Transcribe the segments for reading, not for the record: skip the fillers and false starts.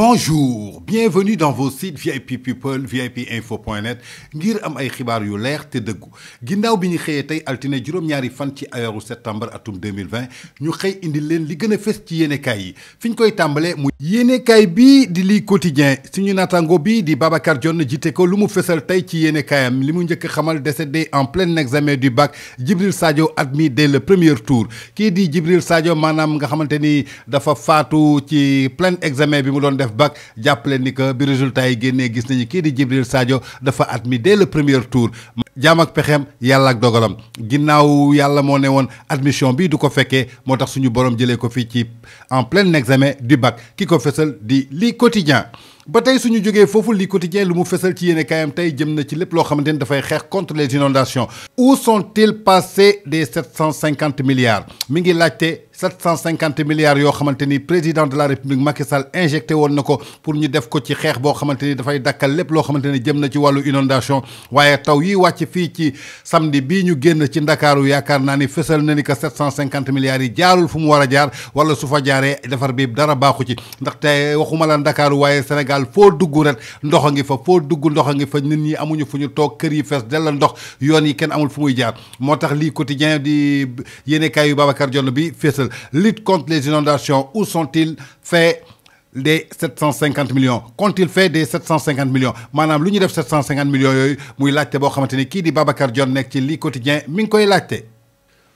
Bonjour, bienvenue dans vos sites VIP People, VIPinfo.net ngir am ay xibaar yu leer te dëggu ginnaaw bi ñu xëyee tey altine juróom-ñaari fan ci weeru septembre atum 2020 ñu xëy indi leen li gën a fës ci yéenekaay yi fi ñu koy tàmbalee mu yéenekaay bii di lii quotidien suñu naataango bii di Babacar Dione jiite ko lu mu fësal tey ci yéenekaayam li mu njëkk xamal décédé en plein examen du bac Djibril Sadio admis dès le premier tour kii di Djibril Sadio maanaam nga xamante ni dafa faatu ci plein examen bi mu doon def bac jàppale ni que bi résultat yi génnee gis nañu kii di Djibril Sadio dafa admis dès le premier tour jaam ak pexeem yàlla ak dogalam ginnaaw yàlla moo ne woon admission bi du ko fekkee moo tax suñu borom jëlee ko fii ci en plein examen du bac ki ko fësal di lii quotidien ba tey suñu jógee foofu lii quotidien lu mu fësal ci yéene kaayam tey jëm na ci lépp loo xamante ni dafay xeex contre les inondations où sont-ils passés des 750 milliards mi ngi laajte 750 milliards yoo xamante ni président de la république Macky Sall injecté woon na ko pour ñu def ko ci xeex boo xamante ni dafay dakkal lépp loo xamante ni jëm na ci wàllu inondation waaye taw yi wàcc fii ci samedi bii ñu génn ci ndakaaru yaakaar naa ni fësal na ni que 750 milliards yi jaarul fu mu war a jaar wala su fa jaaree defar bi dara baaxu ci ndaxte waxuma la ndakaaru waaye Sénégal foo dugg ret ndox a ngi fa foo dugg ndox a ngi fa nit ñi amuñu fu ñu toog kër yi fees dell ndox yoon yi kenn amul fu muy jaar moo tax lii quotidien di yéenekaay yu Babacar Dione bi fësal lutte contre les inondations où sont-ils faits des 750 millions qu'ont-ils fait des 750 millions maanaam lu ñu def 750 millions yooyu muy laajte boo xamante ni kii di Babacar Dione nekk ci lii quotidien mi ngi koy laajte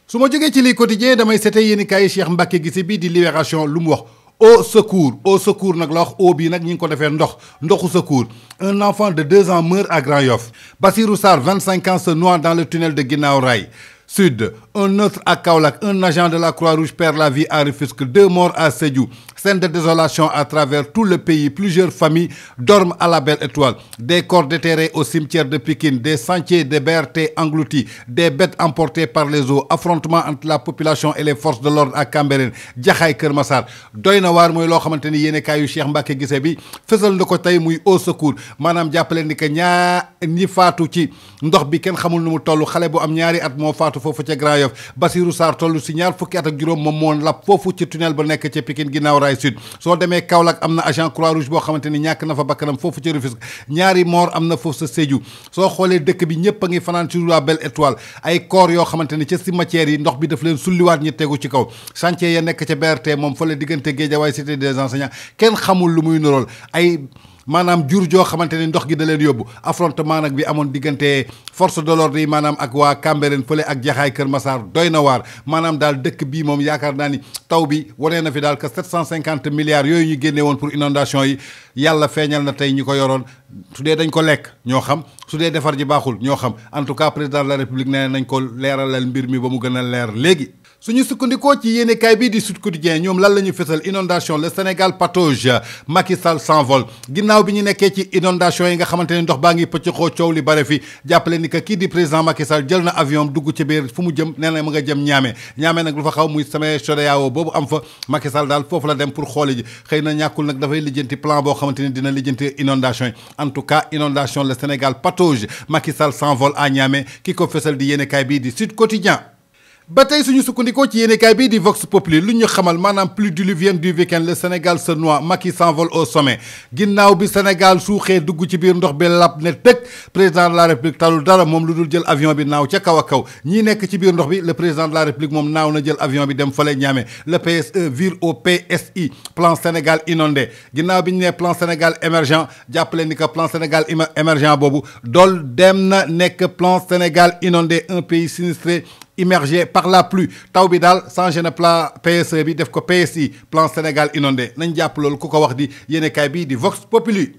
su ma jógee ci lii quotidien damay seete yéenekaay yi Cheikh Mbacké Guissé bi di Libération lu mu wax au secours nag la wax eau bii nag ñi ngi ko defee ndoxu secours un enfant de 2 ans meurt à Grand Yoff Bassirou Sarr 25 ans se noie dans le tunnel de Guinaw Rail Sud, un autre à Kaolack, un agent de la Croix-Rouge perd la vie à Rufisque, 2 morts à Sédhiou. Scène de désolation à travers tout le pays. Plusieurs familles dorment à la Belle Étoile. Des corps déterrés au cimetière de Pikine, des sentiers de BRT engloutis, des bêtes emportées par les eaux, affrontement entre la population et les forces de l'ordre à Cambérène, Jaxaay Kër Massar. doy na waar mooy loo xamante ni yéenekaay yu Cheikh Mbacké Guissé bi fësal na ko tey muy au secours maanaam jàppale ni que ñi faatu ci ndox bi kenn xamul nu mu toll xale bu am ñaari at moo faatu foofu ca Grand Yoff Bassirou Sarr toll si ñaar fukki at ak juróom moom moo lap foofu ci tunnel ba nekk ca Pikine Guinaw Rail Sud soo demee Kaolack am na agent Croix-Rouge boo xamante ni ñàkk na fa bakkanam foofu ci Rufisque ñaari mort am na foofu sa Sédhiou soo xoolee dëkk bi ñëpp a ngi fanaan ci la Belle Étoile ay corps yoo xamante ni ca cimetière yi ndox bi daf leen sulliwaat ñi tegu ci kaw chantier ya nekk ca BRT moom fa la diggante Guédiawaye cité des enseignants kenn xamul lu muy nurool ay maanaam jur joo xamante ni ndox gi da leen yóbbu affrontement nag bi amoon diggante force de l'ordre yi maanaam ak waa Cambérène fële ak Jaxaay Kër Massar doy na waar maanaam daal dëkk bii moom yaakaar naa ni taw bi wanee na fi daal que 750 milliards yooyu ñu génne woon pour inondation yi yàlla feeñal na tey ñi ko yoroon su dee dañ ko lekk ñoo xam su dee defar ji baaxul ñoo xam en tout cas président de la république nee nañ ko leeralal mbir mi ba mu gën a leer léegi suñu sukkandikoo ci yéenekaay bii di Sud Quotidien ñoom lan la ñu fësal inondation le Sénégal patauge Macky Sall s'envole ginnaaw bi ñu nekkee ci inondation yi nga xamante ne ndox baa ngi pëccëxoo coow li bare fi jàppale ni que kii di président Macky Sall jël na avion dugg ci biir fu mu jëm nee na mu nga jëm ñaame nag lu fa xaw muy samay CEDEAO boobu am fa Macky Sall daal foofu la dem pour xooli ji xëy na ñàkkul nag dafay lijjanti plan boo xamante ni dina lijjanti inondation yi en tout cas inondation le Sénégal patauge Macky Sall s'envole à Niamey ki ko fësal di yéenekaay bii di Sud Quotidien ba tey suñu sukkandikoo ci yéenekaay bii di Vox Populi lu ñu xamal maanaam pluie diluvienne du week-end le Sénégal se noie Macky s'envole au sommet ginnaaw bi Sénégal suuxee dugg ci biir ndox bi lap ne tëg président de la république talul dara moom lu dul jël avion bi naaw ca kaw a kaw ñii nekk ci biir ndox bi le président de la république moom naaw na jël avion bi dem fale Niamey le PSE vire au PSI plan Sénégal inondé ginnaaw bi ñu nee plan Sénégal émergent jàppale ni que plan Sénégal émergent boobu dool dem na nekk plan Sénégal inondé un pays sinistré immergé par la pluie taw bi daal changé na plan PSE bi def ko PSI plan Sénégal inondé nañ jàpp loolu ku ko wax di yéenekaay bii di Vox Populi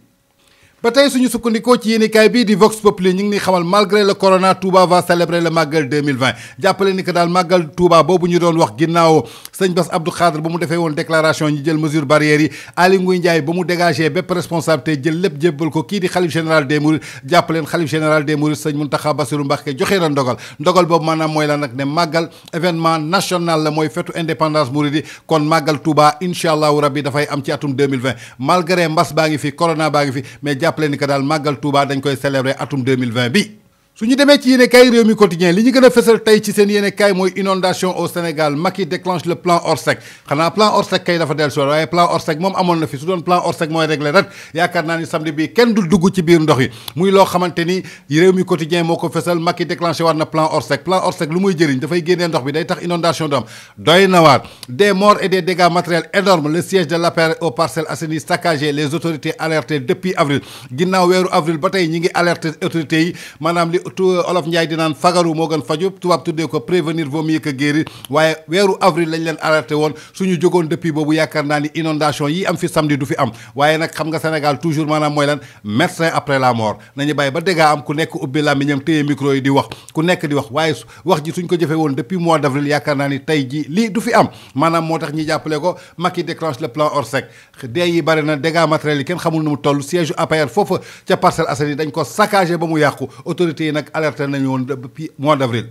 ba tey suñu sukkandikoo ci yéenekaay bii di Vox Populi ñu ngi ni xamal malgré le corona Touba va célébrer le Magal 2020 jàppale ni que daal Magal Touba boobu ñu doon wax ginnaaw sëñ Bass Abdou Khadre ba mu defee woon déclaration ñi jël mesure barrières yi Aly Ngouille Ndiaye ba mu dégagé bépp responsabilité jël lépp jébbal ko kii di xalif général des Mourides jàppaleen xalif général des Mourides sëñ Mountakha Bassirou Mbacké joxee na ndogal boobu maanaam mooy la nag ne Magal événement national la mooy fetu indépendance Mouride yi kon Magal Touba incha allahu rabbi dafay am ci atum 2020 malgré mbas baa ngi fi corona baa ngi fi mais jàppale ni que daal Magal Touba dañ koy célébrer atum 2020 bi su ñu demee ci yéenekaay réew mi quotidien li ñu gën a fësal tey ci seen yéenekaay mooy inondation au Sénégal Macky déclenche le plan Orsec xanaa plan Orsec kay dafa dellu si waaye plan Orsec moom amoon na fi su doon plan Orsec mooy réglé ret yaakaar naa ni samedi bii kenn du dugg ci biir ndox yi muy loo xamante ni réew mi quotidien moo ko fësal Macky déclenché waat na plan Orsec lu muy jëriñ dafay génnee ndox bi day tax inondation du am doy na waat des morts et des dégâts matériels énormes le siège de l'APR aux Parcelles Assainies saccagé les autorités alertées depuis avril ginnaaw weeru avril ba tey ñi ngi alerté autorités yi maanaam li Olof Ndiaye di naan fagaru moo gën faju tubaab tuddee ko prévenir vaut mieux que guérir waaye weeru avril lañ leen alerté woon suñu jógoon depuis boobu yaakaar naa ni inondation yi am fi samedi du fi am waaye nag xam nga Sénégal toujours maanaam mooy lan médecin après la mort nañu bàyyi ba dégâts am ku nekk ubbi làmmiñam téye micro yi di wax ku nekk di wax waaye wax ji suñ ko jëfee woon depuis mois d' avril yaakaar naa ni tey ji lii du fi am maanaam moo tax ñi jàppale ko Macky déclenche le plan Orsec dee yi bari na dégâts matériels yi kenn xamul nu mu toll siège APR foofu ca Parcelles Assainies dañ ko saccagé ba mu yàqu autorités yi nag alerté nañu woon depuis mois d' avril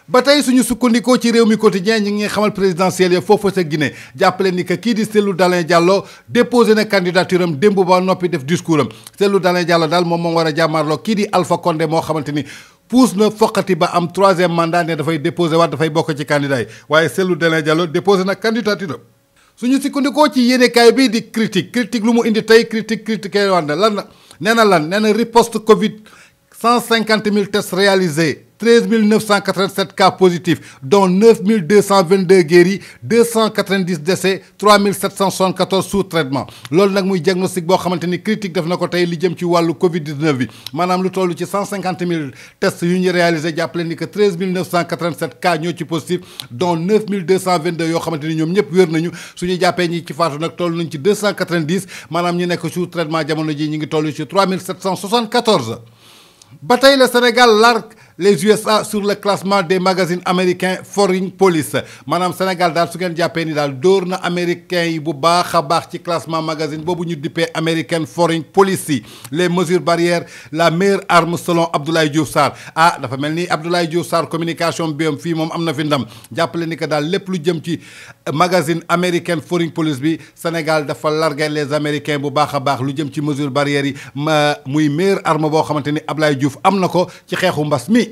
ba tey suñu sukkandikoo ci réew mi quotidien ñi ngi xamal présidentielle ya foofu sa Guinée jàppale ni que kii di Cellou Dalein Diallo déposé na candidature am démb ba noppi def discours am Cellou Dalein Diallo daal moom war a jàmmaarloo kii di Alpha Condé moo xamante ni puus na foqati ba am 3e mandat ne dafay déposé waat dafay bokk ci candidat yi waaye Cellou Dalein Diallo déposé na candidature am suñu sukkandikoo ci yéenekaay bi di critique lu mu indi tey critiqué waat na lan nee na riposte Covid 150 000 tests réalisés 13 987 cas positifs dont 9 222 guéris 290 décès 3 774 sous traitement loolu nag muy diagnostic boo xamante ni critique def na ko tey li jëm ci wàllu Covid 19 bi maanaam lu toll ci 150 000 tests yu ñu réalisé jàppale ni que 13 987 cas ñoo ci positif dont 9 222 yoo xamante ni ñoom ñëpp wér nañu suñu jàppee ñi ci faatu nag toll nañ ci 290 maanaam ñu nekk sous traitement jamono ji ñi ngi toll ci 3 774. ba tey le Sénégal largue les USA sur le classement des magazines américains Foreign Policy maanaam Sénégal daal su ngeen jàppee ni daal dóor na américains yi bu baax a baax ci classement magazine boobu ñu dippee American Foreign Policy les mesures barrières la meilleure arme selon Abdoulaye Diouf Sarr dafa mel ni Abdoulaye Diouf Sarr communication bi am fii moom am na fi ndam jàppale ni que daal lépp lu jëm ci magazine American Foreign Policy bi Sénégal dafa largué les américains bu baax a baax lu jëm ci mesures barrières yi muy meilleure arme boo xamante ni Abdoulaye Diouf am na ko ci xeexu mbas mi.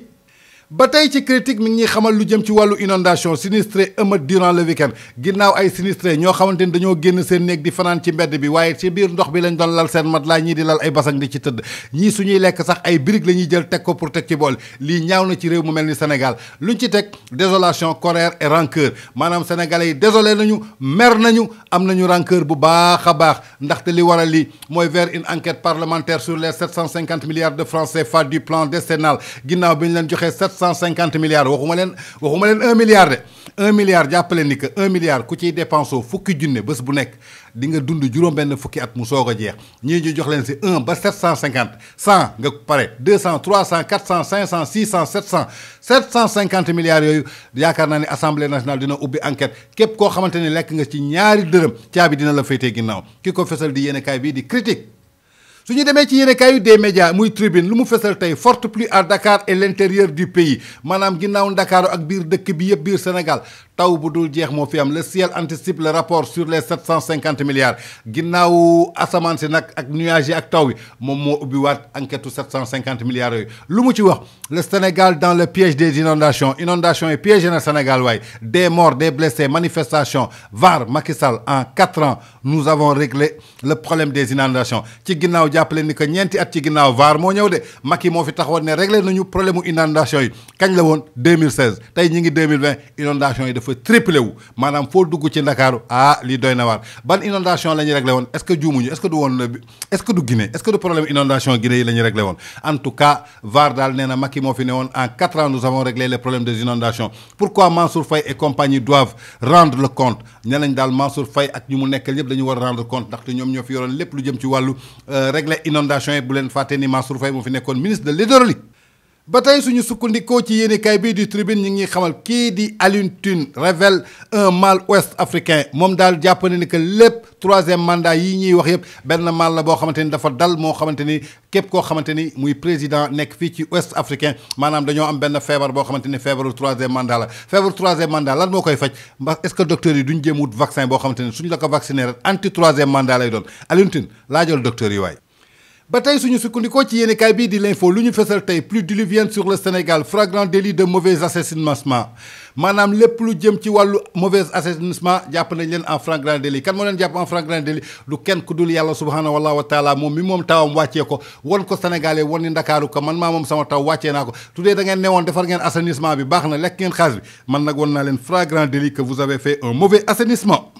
ba tey ci critique mi ngi ñuy xamal lu jëm ci wàllu inondation sinistré émeute durant le week-end ginnaaw ay sinistré ñoo xamante ni dañoo génn seen néeg di fanaan ci mbedd bi waaye ci biir ndox bi lañ doon lal seen matelas ñii di lal ay basang di ci tëdd ñii suñuy lekk sax ay briques la ñuy jël teg ko pour teg ci bool lii ñaaw na ci réew mu mel ni Sénégal luñ ci teg désolation colère et rancœur maanaam sénégalais yi désolé nañu mer nañu am nañu rancœur bu baax a baax ndaxte li waral lii mooy vers une enquête parlementaire sur les 750 milliards de francs CFA du plan décennal ginnaaw bi ñu leen joxee 750 milliards waxuma leen 1 milliard de 1 milliard jàppale ni que 1 milliard ku ciy dépensé fukki junne bés bu nekk di nga dund juróom-benn fukki at mu soog a jeex ñii ñu jox leen si 1 ba 750 100 nga pare 200 300 400 500 600 700 750 milliards yooyu yaakaar naa ne assemblée nationale dina ubbi enquête képp koo xamante ni lekk nga ci ñaari dërëm caabi dina la féetee ginnaaw ki ko fesal di yéenekaay bii di critique. su ñu demee ci yéenekaay des médias muy tribune lu mu fesal tey forte pluie à Dakar et l'intérieur du pays maanaam ginnaaw Dakar ak biir dëkk bi yëpp biir Sénégal taw bu dul jeex moo fi am le ciel anticipe le rapport sur les 750 milliards ginnaaw asamaan si nag ak nuages yi ak taw bi moom moo ubbi waat enquête 750 milliards yooyu lu mu ci wax le Sénégal dans le piège des inondations yi piégé na Sénégal waaye des morts des blessés manifestations VAR Macky Sall en 4 ans nous avons réglé le problème des inondations ci ginnaaw jàppale ni que ñeenti at ci ginnaaw VAR moo ñëw de Macky moo fi taxawoon ne réglé nañu problème mu inondation yi kañ la woon 2016 tey ñi ngi 2020 inondation yi dafa triplé wu maanaam foo dugg ci Ndakaaru lii doy na waar ban inondation la ñuy réglé woon est-ce que juumuñu est-ce que du woon est-ce que du Guinée est-ce que du problème inondation Guinée yi la ñuy réglé woon en tout cas VAR daal nee na Macky moo fi ne woon en 4 ans nous avons réglé les problèmes des inondations pourquoi Mansour Faye et compagnie doivent rendre le compte nee nañ daal Mansour Faye ak ñu mu nekkal yëpp dañu war a rendre compte ndaxte ñoom ñoo fi yoroon lépp lu jëm ci wàllu régler inondation yi bu leen fàtte ni Mansour Faye moo fi nekkoon ministre de l'hydraulique ba tey suñu sukkandikoo ci yéenekaay bii du tribune ñi ngi xamal kii di Alioune Tine révèle un mal ouest africain moom daal jàpp na ni que lépp 3e mandat yi ñuy wax yëpp benn mal la boo xamante ni dafa dal moo xamante ni képp koo xamante ni muy président nekk fii ci ouest africain maanaam dañoo am benn feebar boo xamante ni feebaru 3e mandat la feebaru 3e mandat lan moo koy faj ndax est-ce que docteur yi duñ jéem wut vaccin boo xamante ni suñ la ko vacciner rek anti 3e mandat lay doon Alioune Tine laajal docteur yi waay ba tey suñu sukkandikoo ci yéenekaay bii di l'info lu ñu fesal tey pluie diluvienne sur le Sénégal flagrant délit de mauvais assainissement maanaam lépp lu jëm ci wàllu mauvais assainissement jàpp nañ leen en flagrant délit kan moo leen jàpp en flagrant délit du kenn ku dul yàlla subhanahu wa taala moom mi moom tawam wàccee ko won ko sénégalais won ni ndakaaru ko man maa moom sama taw wàccee naa ko tuddee da ngeen newoon defar ngeen assainissement bi baax na lekk ngeen xaalis bi man nag won naa leen flagrant délit que vous avez fait un mauvais assainissement.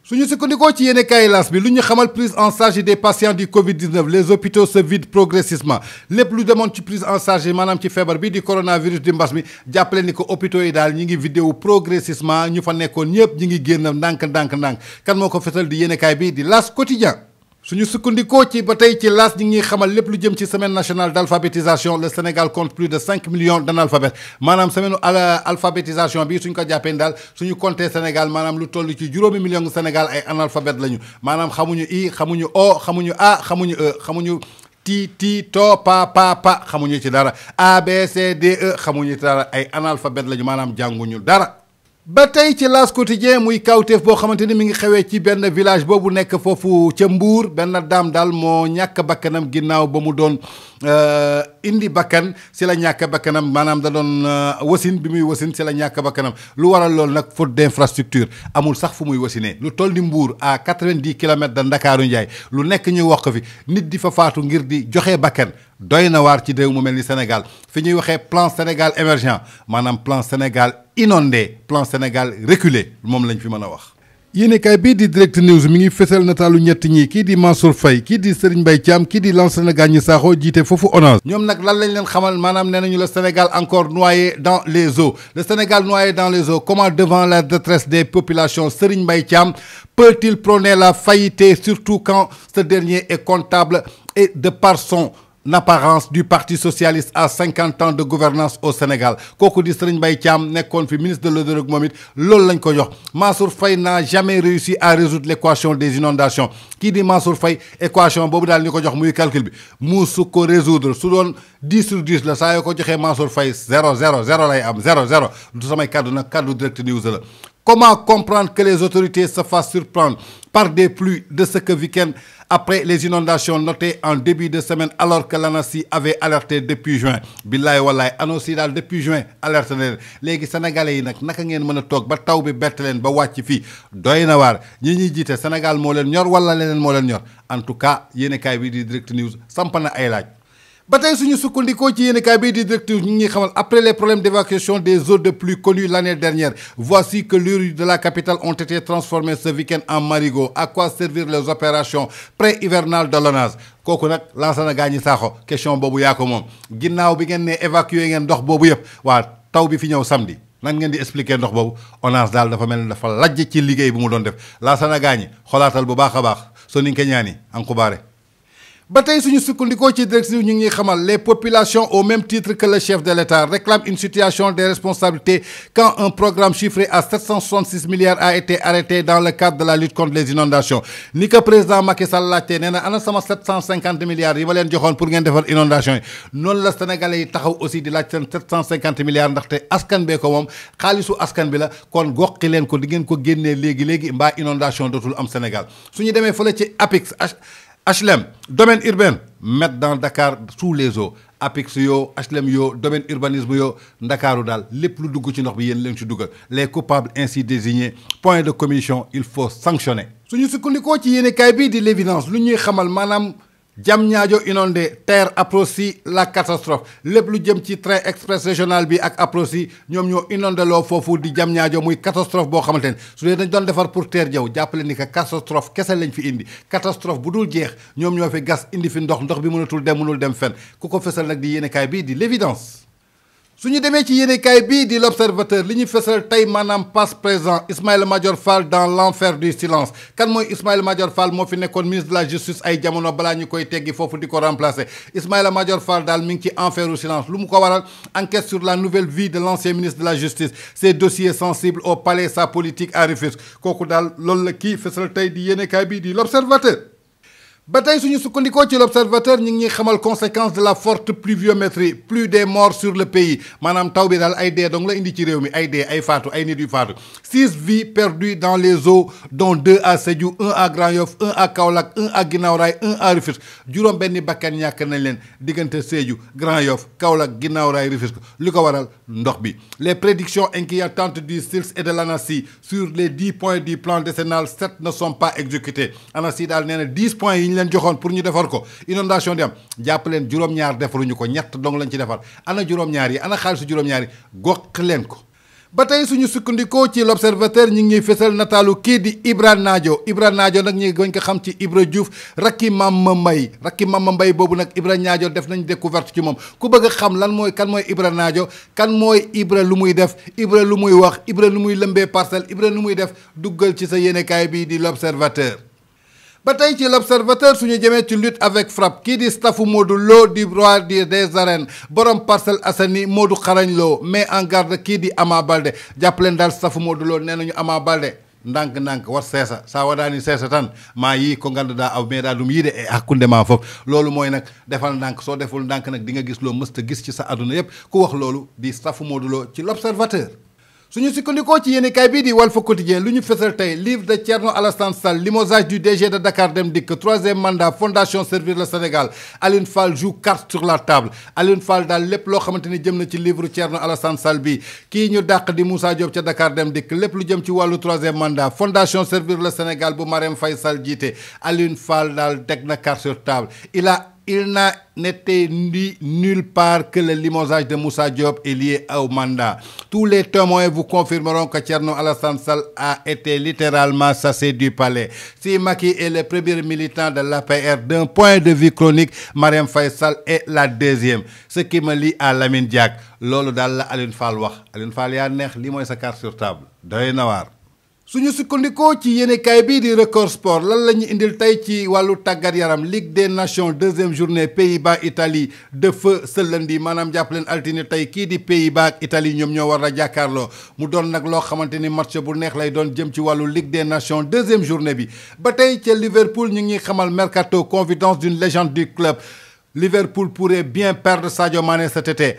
suñu sukkandikoo ci yéene kaay L'As bi lu ñu xamal prise en charge des patients du Covid-19 les hôpitaux se vident progressivement lépp lu demoon ci prise en charge maanaam ci feebar bi di coronavirus di mbas mi jàppale ni ko hôpitaux yi daal ñi ngi vidéo progressivement ñu fa nekkoon ñëpp ñi ngi génn ndànk kan moo ko fesal di yéene kaay bi di L'As quotidien suñu sukkandikoo ci ba tey ci L'As ñi ngi xamal lépp lu jëm ci semaine nationale d'alphabétisation le Sénégal compte plus de 5 millions d'analphabètes maanaam semaine alphabétisation bi suñ ko jàppee daal suñu compté Sénégal maanaam lu toll ci juróomi millions Sénégal ay analphabètes lañu maanaam xamuñu i xamuñu o xamuñu a xamuñu e xamuñu ti to pa xamuñu ci dara a b c d e xamuñu ci dara ay analphabètes lañu maanaam jànguñu dara. ba tey ci L'As quotidien muy kawteef boo xamante ni mi ngi xewee ci benn village boobu nekk foofu ca Mbour benn daam daal moo ñàkk bakkanam ginnaaw ba mu doon indi bakkan si la ñàkk bakkanam maanaam da doon wasin bi muy wasin si la ñàkk bakkanam lu waral loolu nag faute d'infrastructure amul sax fu muy wasinee lu toll ni Mbour à 90 kilomètres de Ndakaaru Njaay lu nekk ñu wax ko fi nit di fa faatu ngir di joxe bakkan doy na waar ci réew mu mel ni Sénégal fi ñuy waxee plan Sénégal émergent maanaam plan Sénégal inondé plan Sénégal reculé moom lañ fi mën a wax. yéenekaay bii di Direct News mi ngi fesal nataalu ñett ñi kii di Mansour Faye kii di Serigne Mbaye Thiam kii di Lansana Gagny Sakho jiite foofu ONAS ñoom nag lan lañ leen xamal maanaam nee nañu le Sénégal encore noyé dans les eaux le Sénégal noyé dans les eaux comment devant la détresse des populations Serigne Mbaye Thiam peut-il prôner la faillite surtout quand ce dernier est comptable et de par son apparence du Parti socialiste à 50 ans de gouvernance au Sénégal kooku di Serigne Mbaye Thiam nekkoon fi ministre de l'Hydraulique moom it loolu lañ ko jox Mansour Faye n'a jamais réussi à résoudre l'équation des inondations kii di Mansour Faye équation boobu daal ñu ko jox muy calcul bi musu ko résoudre su doon 10 sur 10 la saa yoo ko joxee Mansour Faye 0 lay am 0 du samay kaddu nag kaddu Direct News la. Comment comprendre que les autorités se fassent surprendre par des pluies de ce week-end après les inondations notées en début de semaine alors que l'ANACIM avait alerté depuis juin billaay wallaay annoncé daal depuis juin alerté na leen léegi sénégalais yi nag naka ngeen mën a toog ba taw bi bett leen ba wàcc fii doy na waar ñi ñuy jiite Sénégal moo leen ñor wala leneen moo leen ñor en tout cas yéenekaay bi di Direct News samp na ay laaj. ba tey suñu sukkandikoo ci yéenekaay bii di Direct News ñu ngi xamal après les problèmes d'évacuation des eaux de pluie connus l'année dernière voici que les rues de la capitale ont été transformées ce week-end en marigots à quoi servir les opérations pré-hivernales de l'ONAS kooku nag Lansana Gagny Sakho question boobu yaa ko moom ginnaaw bi ngeen ne évacuer ngeen ndox boobu yëpp waa taw bi fi ñëw samedi nan ngeen di expliquer ndox boobu ONAS daal dafa mel ni dafa lajj ci liggéey bi mu doon def Lansana Gagny xolaatal bu baax a baax soo ni nga ko ñaani ankubaare ba tey suñu sukkandikoo ci Direct News ñu ngi xamal les populations au même titre que le chef de l'État réclament une situation des responsabilités quand un programme chiffré à 766 milliards a été arrêté dans le cadre de la lutte contre les inondations ni ko président Macky Sall laajtee nee na ana sama 750 milliards yi ma leen joxoon pour ngeen defar inondation yi noonu la sénégalais yi taxaw aussi di laaj seen 750 milliards ndaxte askan bee ko moom xaalisu askan bi la kon goqi leen ko di ngeen ko génnee léegi mbaa inondation dootul am Sénégal suñu demee fële ci APIX HLM domaine urbain mettre dans Dakar sous les eaux APIX yoo HLM yoo domaine urbanisme yoo Ndakaaru daal lépp lu dugg ci ndox bi yéen leen ci dugal les coupables ainsi désignés point de commission il faut sanctionner. suñu sukkandikoo ci yéenekaay bii di l'évidence lu ñuy xamal maanaam Diamniadio inondé TER Aprosy la catastrophe lépp lu jëm ci train express régional bi ak Aprosy ñoom ñoo inondéloo foofu di Diamniadio muy catastrophe boo xamante ne su dee dañ doon defar pour TER Diaw jàppale ni que catastrophe kese lañ fi indi catastrophe bu dul jeex ñoom ñoo fi gas indi fi ndox bi mënul dem fenn ku ko fesal nag di yéenekaay bii di l'évidence. suñu demee ci yéenekaay bii di l'observateur li ñu fesal tey maanaam passe présent Ismaïla Madior Fall dans l'enfer du silence kan mooy Ismaïla Madior Fall moo fi nekkoon ministre de la justice ay jamono balaa ñu koy teggi foofu di ko remplacer Ismaïla Madior Fall daal mi ngi ci enfer du silence lu mu ko waral enquête sur la nouvelle vie de l'ancien ministre de la justice ses dossiers sensibles au palais sa politique à Rufisque kooku daal loolu la kii fesal tey di yéenekaay bii di l'observateur. ba tey suñu sukkandikoo ci l'observateur ñu ngi ñuy xamal conséquence de la forte pluviométrie plus des morts sur le pays maanaam taw bi daal ay dee dong la indi ci réew mi ay dee ay faatu ay nit yu faatu 6 vies perdues dans les eaux dont 2 à Sédhiou 1 à Grand Yoff 1 à Kaolack 1 à Guinaw Rail 1 à Rufisque juróom benni bakkan ñàkk nañ leen diggante Sédhiou Grand Yoff Kaolack Guinaw Rail Rufisque li ko waral ndox bi. Les prédictions inquiétantes du SILS et de l'ANACI sur les 10 points du plan décennal 7 ne sont pas exécutés ANACI daal nee na 10 points yi leen joxoon pour ñu defar ko inondation di am jàpp leen juróom-ñaar defaruñu ko ñett dong lañ ci defar ana juróom-ñaar yi ana xaalisu juróom-ñaar yi gox leen ko. ba tey suñu sukkandikoo ci l'observateur ñi ngi fësal nataalu kii di Ibra Nadio nag ñi goñ ko xam ci Ibra Diouf rakki Mama Mbaye boobu nag Ibra Nadio def nañ découverte ci moom ku bëgg a xam kan mooy Ibra Nadio kan mooy Ibra lu muy def Ibra lu muy wax Ibra lu muy lëmbee parcelle Ibra lu muy def duggal ci sa yéenekaay bii di l'observateur. ba tey ci l'observateur suñu jëmee ci lutte avec frappe kii di staffu Modou Lo di roi des arènes borom Parcelles Assainies Modou xarañ Lo mais en garde kii di Ama Baldé jàpp leen daal staffu Modou Lo nee nañu Ama Baldé ndànk war seesa saa wadaani seesa tan maa yii ko ngand daa aw mais daa dum yii de e hakkunde maa foofu loolu mooy nag defal ndànk soo deful ndànk nag di nga gis loo mësta gis ci sa àdduna yépp ku wax loolu di staffu Modou Lo ci l'observateur. suñu sukkandikoo ci yéenekaay bii di Walf Quotidien lu ñu fësal tey livre de Thierno Alassane Sall limogeage du DG de Dakar Dem Dikk 3e mandat fondation Servir le Sénégal Alioune Fall joue carte sur la table Alioune Fall daal lépp loo xamante ni jëm na ci livre Thierno Alassane Sall bi kii ñu dàq di Moussa Diop ca Dakar Dem Dikk lépp lu jëm ci wàllu 3e mandat fondation Servir le Sénégal bu Marème Faye Sall jiite Alioune Fall daal teg na carte sur table il n'a été nulle part que le limogeage de Moussa Diop est lié au mandat. Tous les témoins vous confirmeront que Thierno Alassane Sall a été littéralement chassé du palais. Si Macky est le premier militant de l'APR d'un point de vue chronique, Marième Faye Sall est la deuxième. Ce qui me lie à Lamine Diack. Loolu daal la Alioune Fall wax Alioune Fall yaa neex lii mooy sa carte sur table doy na waar. suñu sukkandikoo ci yéenekaay bii di record sport lan la ñu indil tey ci wàllu tàggat yaram Ligue des Nations 2e journée Pays-Bas Italie de feu ce lundi maanaam jàpp leen altine tey kii di Pays-Bas ak Italie ñoom ñoo war a jàkkaarloo mu doon nag loo xamante ni match bu neex lay doon jëm ci wàllu Ligue des Nations 2e journée bi. ba tey ca Liverpool ñu ngi xamal mercato confidence d'une légende du club. Liverpool pourrait bien perdre Sadio Mané cet été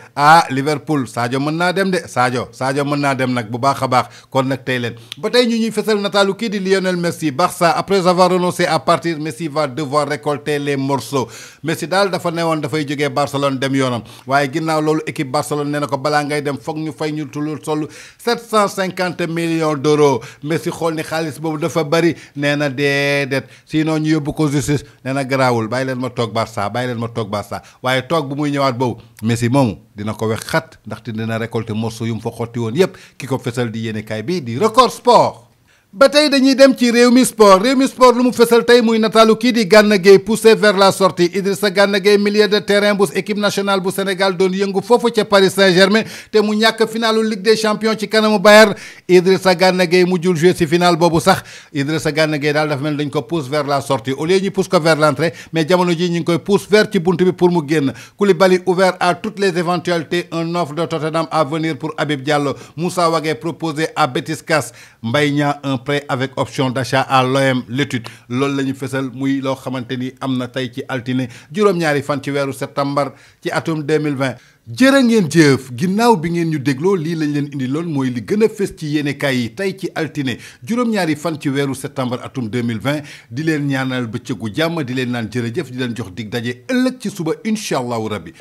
Liverpool Sadio mën naa dem de Sadio mën naa dem nag bu baax a baax kon nag tey leen ba tey ñu ñuy fësal nataalu kii di Lionel Messi Barça après avoir renoncé à partir Messi va devoir récolter les morceaux Messi daal dafa newoon dafay jógee Barcelone dem yoonam waaye ginnaaw loolu équipe Barcelone nee na ko balaa ngay dem foog ñu fay ñu tulul sol 750 millions d'euros Messi xool ni xaalis boobu dafa bëri nee na déedéet sinon ñu yóbbu ko justice nee na garaawul bàyyi leen ma toog Barça waaye toog bu muy ñëwaat boobu Messi moomu dina ko wex xat ndaxte dina récolter morceau yu mu fa xotti woon yépp ki ko fesal di yéenekaay bi di record sport. ba tey dañuy dem ci Rewmi Sport lu mu fësal tey muy nataalu kii di Gana Gueye poussé vers la sortie Idrissa Gana Gueye milieu de terrain bu équipe nationale bu Sénégal doon yëngu foofu ca Paris Saint-Germain te mu ñàkk finalu Ligue des champions ci kanamu Bayern Idrissa Gana Gueye mujjul jouer ci final boobu sax Idrissa Gana Gueye daal dafa mel dañ ko pousse vers la sortie au lieu ñu pousse ko vers l'entrée mais jamono ji ñu ngi koy pousse vers ci bunt bi pour mu génn Koulibaly ouvert à toutes les éventualités un offre de Tottenham à venir pour Habib Diallo Moussa Wagué proposé à Betis Cas Mbaye Niang un prêt avec option d'achat à l'OM l'étude loolu la ñu fësal muy loo xamante ni am na tey ci altine juróom-ñaari fan ci weeru septembre ci atum 2020 jërë ngeen jëf ginnaaw bi ngeen ñu dégloo lii lañ leen indi loon mooy li gën a fës ci yéenekaay yi tey ci altine juróom-ñaari fan ci weeru septembre atum 2020 di leen ñaanal bëccëgu jàmm di leen naan jërëjëf di leen jox dig daje ëllëg ci suba incha allahu rabbi